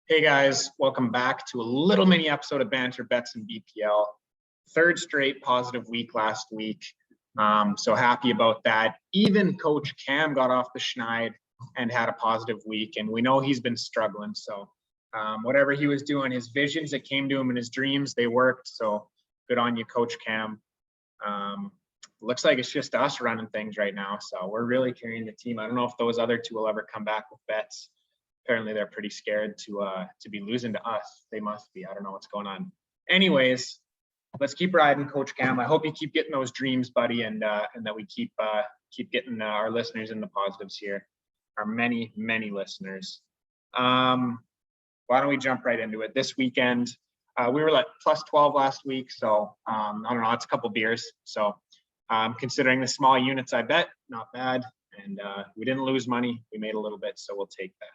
Hey guys, welcome back to a little mini episode of Banter Bets and BPL. Third straight positive week last week. So happy about that. Even Coach Cam got off the schneid and had a positive week, and we know he's been struggling. So whatever he was doing, his visions that came to him in his dreams, they worked. So good on you, Coach Cam. Looks like it's just us running things right now. So we're really carrying the team. I don't know if those other two will ever come back with bets. Apparently they're pretty scared to be losing to us. They must be. I don't know what's going on. Anyways, let's keep riding, Coach Cam. I hope you keep getting those dreams, buddy, and that we keep getting our listeners in the positives here. Our many listeners. Why don't we jump right into it? This weekend, we were at plus 12 last week, so I don't know. It's a couple beers. So considering the small units, I bet not bad, and we didn't lose money. We made a little bit, so we'll take that.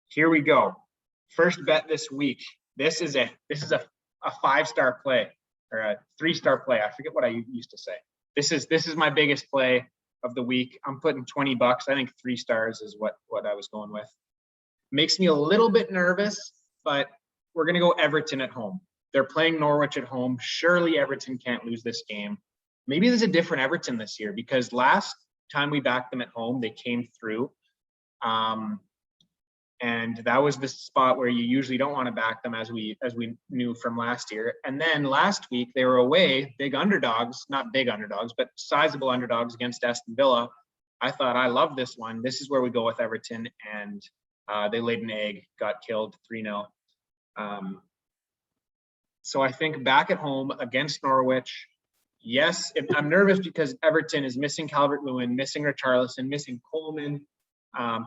Here we go. First bet this week. This is a 5-star play or a 3-star play. I forget what I used to say. This is my biggest play of the week. I'm putting $20. I think 3 stars is what I was going with. Makes me a little bit nervous, but we're gonna go Everton at home. They're playing Norwich at home. Surely Everton can't lose this game. Maybe there's a different Everton this year, because last time we backed them at home, they came through. And that was the spot where you usually don't want to back them, as we knew from last year. And then last week they were away, big underdogs, not big underdogs, but sizable underdogs against Aston Villa. I thought, I love this one. This is where we go with Everton, and they laid an egg, got killed 3-0. So I think back at home against Norwich, yes, I'm nervous because Everton is missing Calvert-Lewin, missing Richarlison, missing Coleman,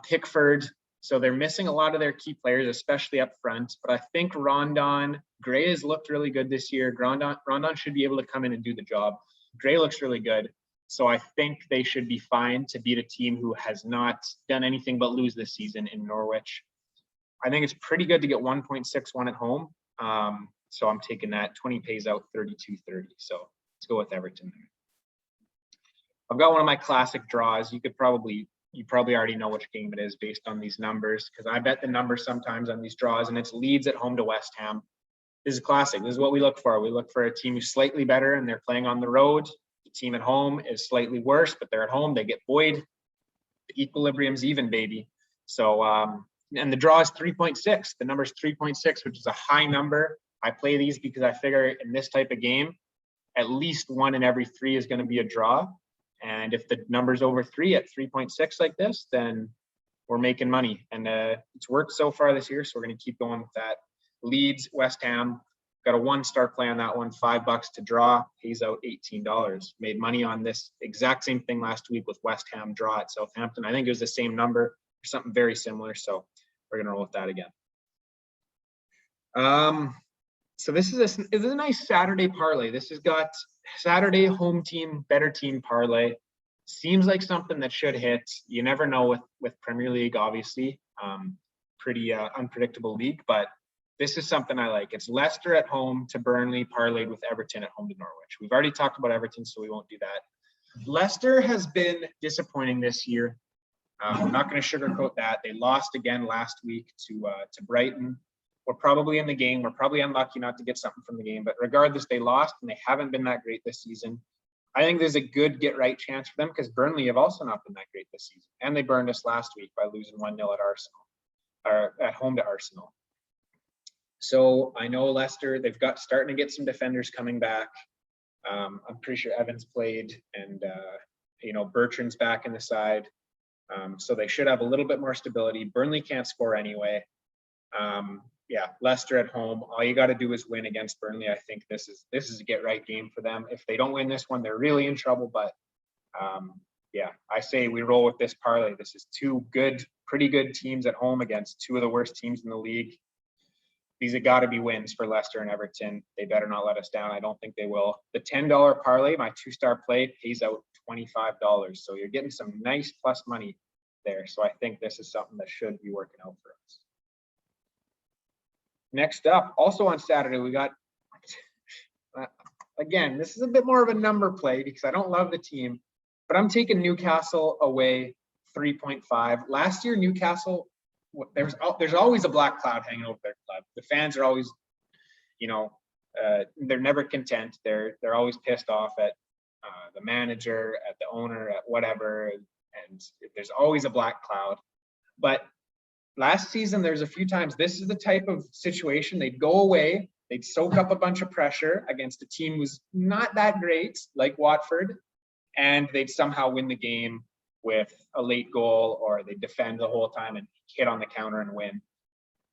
Pickford. So they're missing a lot of their key players, especially up front. But I think Rondon, Gray has looked really good this year. Rondon should be able to come in and do the job. Gray looks really good. So I think they should be fine to beat a team who has not done anything but lose this season in Norwich. I think it's pretty good to get 1.61 at home. So I'm taking that. 20 pays out 32.30. So let's go with Everton there. I've got one of my classic draws. You probably already know which game it is based on these numbers, because I bet the numbers sometimes on these draws, and it's Leeds at home to West Ham. This is classic. This is what we look for. We look for a team who's slightly better and they're playing on the road. The team at home is slightly worse, but they're at home. They get buoyed. The equilibrium's even, baby. So, and the draw is 3.6. The number is 3.6, which is a high number. I play these because I figure in this type of game, at least 1 in every 3 is going to be a draw. And if the number's over 3 at 3.6 like this, then we're making money. And it's worked so far this year, so we're going to keep going with that. Leeds, West Ham, got a 1-star play on that one, $5 to draw, pays out $18. Made money on this exact same thing last week with West Ham draw at Southampton. I think it was the same number or something very similar, so we're going to roll with that again. So this is a nice Saturday parlay. This has got Saturday home team, better team parlay. Seems like something that should hit. You never know with Premier League, obviously. Pretty unpredictable league, but this is something I like. It's Leicester at home to Burnley, parlayed with Everton at home to Norwich. We've already talked about Everton, so we won't do that. Leicester has been disappointing this year. I'm not going to sugarcoat that. They lost again last week to Brighton. We're probably in the game. We're probably unlucky not to get something from the game. But regardless, they lost, and they haven't been that great this season. I think there's a good get-right chance for them, because Burnley have also not been that great this season. And they burned us last week by losing 1-0 at Arsenal, or at home to Arsenal. So I know Leicester, they've got starting to get some defenders coming back. I'm pretty sure Evans played, and Bertrand's back in the side. So they should have a little bit more stability. Burnley can't score anyway. Yeah, Leicester at home. All you got to do is win against Burnley. I think this is a get-right game for them. If they don't win this one, they're really in trouble. But yeah, I say we roll with this parlay. This is 2 pretty good teams at home against 2 of the worst teams in the league. These have got to be wins for Leicester and Everton. They better not let us down. I don't think they will. The $10 parlay, my 2-star play, pays out $25. So you're getting some nice plus money there. So I think this is something that should be working out for us. Next up, also on Saturday, we got, again, this is a bit more of a number play because I don't love the team, but I'm taking Newcastle away 3.5. Last year, Newcastle there's always a black cloud hanging over their club. The fans are always, they're never content. They're always pissed off at the manager, at the owner, at whatever, and there's always a black cloud. But last season, there's a few times this is the type of situation they'd go away, they'd soak up a bunch of pressure against a team who's not that great, like Watford, and they'd somehow win the game with a late goal, or they defend the whole time and hit on the counter and win.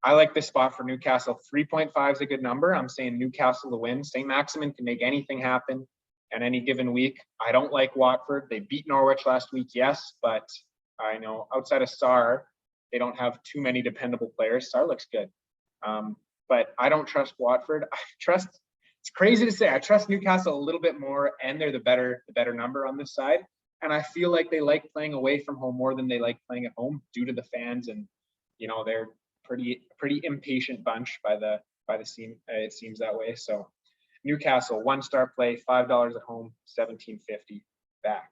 I like this spot for Newcastle. 3.5 is a good number. I'm saying Newcastle to win. St. Maximin can make anything happen on any given week. I don't like Watford. They beat Norwich last week, yes, but I know outside of Sarr, they don't have too many dependable players. Sarr looks good. But I don't trust Watford. It's crazy to say, I trust Newcastle a little bit more, and they're the better number on this side. And I feel like they like playing away from home more than they like playing at home due to the fans. And, they're pretty impatient bunch by the scene. It seems that way. So Newcastle, 1-star play, $5 at home, $17.50 back.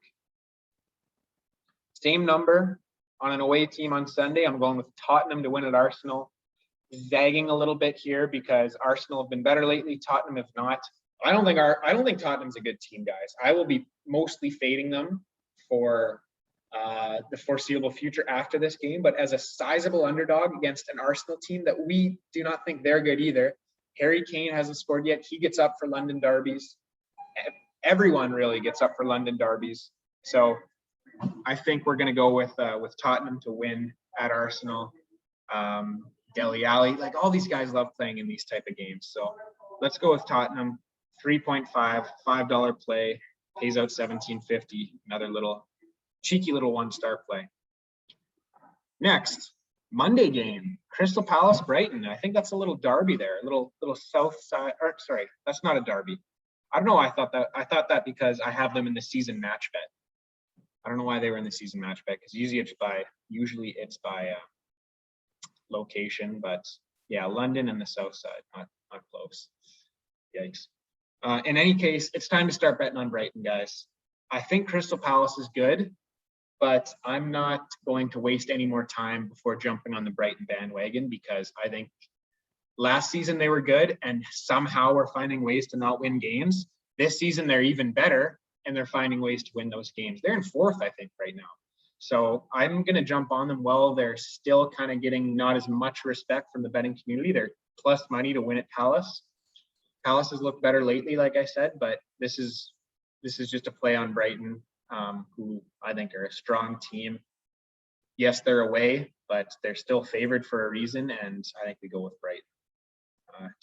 Same number on an away team on Sunday. I'm going with Tottenham to win at Arsenal. Zagging a little bit here because Arsenal have been better lately. Tottenham have not. I don't think Tottenham's a good team, guys. I will be mostly fading them for the foreseeable future after this game. But as a sizable underdog against an Arsenal team that we do not think they're good either, Harry Kane hasn't scored yet. He gets up for London derbies. Everyone really gets up for London derbies. So I think we're going to go with Tottenham to win at Arsenal. Dele Alli, like all these guys love playing in these type of games. So let's go with Tottenham. 3.5, $5 play, pays out $17.50. Another little cheeky little 1-star play. Next, Monday game, Crystal Palace Brighton. I think that's a little derby there, a little south side. Or sorry, that's not a derby. I don't know why I thought that. I thought that because I have them in the season match bet. I don't know why they were in the season match bet, because usually it's by location, but yeah, London and the south side, not close. Yikes. In any case, it's time to start betting on Brighton, guys. I think Crystal Palace is good, but I'm not going to waste any more time before jumping on the Brighton bandwagon, because I think last season they were good and somehow we're finding ways to not win games. This season they're even better and they're finding ways to win those games. They're in 4th, I think, right now. So I'm going to jump on them while they're still kind of getting not as much respect from the betting community. They're plus money to win at Palace. Palace has looked better lately, like I said, but this is just a play on Brighton, who I think are a strong team. Yes, they're away, but they're still favored for a reason, and I think we go with Brighton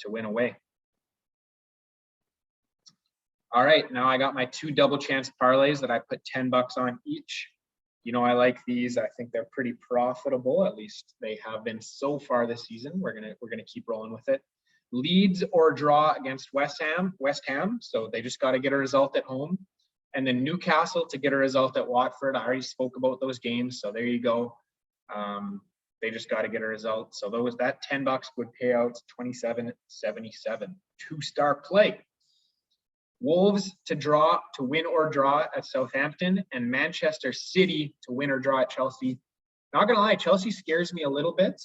to win away. All right, now I got my 2 double chance parlays that I put $10 on each. I like these. I think they're pretty profitable. At least they have been so far this season. We're gonna keep rolling with it. Leeds or draw against West Ham. So they just got to get a result at home. And then Newcastle to get a result at Watford. I already spoke about those games, so there you go. They just got to get a result. So that $10 would pay out $27.77. 2-star play. Wolves to win or draw at Southampton, and Manchester City to win or draw at Chelsea. Not gonna lie, Chelsea scares me a little bit,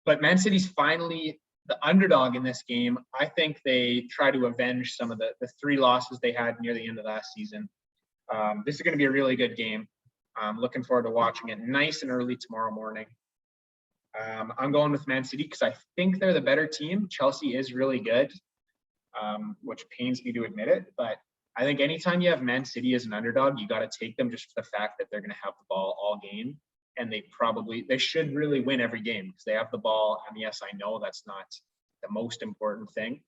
but Man City's finally the underdog in this game. I think they try to avenge some of the 3 losses they had near the end of last season. This is going to be a really good game. I'm looking forward to watching it nice and early tomorrow morning. I'm going with Man City because I think they're the better team. Chelsea is really good, which pains me to admit it. But I think anytime you have Man City as an underdog, you got to take them just for the fact that they're going to have the ball all game. And they should really win every game because they have the ball. And yes, I know that's not the most important thing,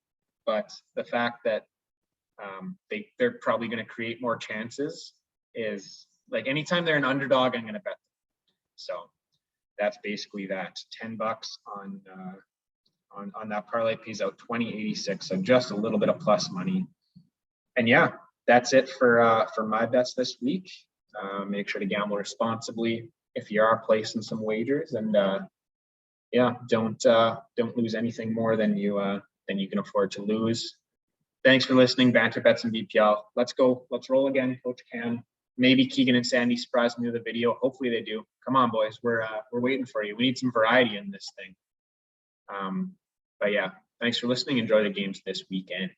but the fact that they're probably going to create more chances is like anytime they're an underdog, I'm going to bet them. So that's basically that. $10 on that parlay pays out $20.86, so just a little bit of plus money. And yeah, that's it for my bets this week. Make sure to gamble responsibly if you are placing some wagers, and don't lose anything more than you can afford to lose. Thanks for listening. Banter Bets and BPL. Let's go. Let's roll again, Coach Cam. maybe Keegan and Sandy surprise me with a video. Hopefully they do. Come on, boys. We're waiting for you. We need some variety in this thing. But yeah, thanks for listening. Enjoy the games this weekend.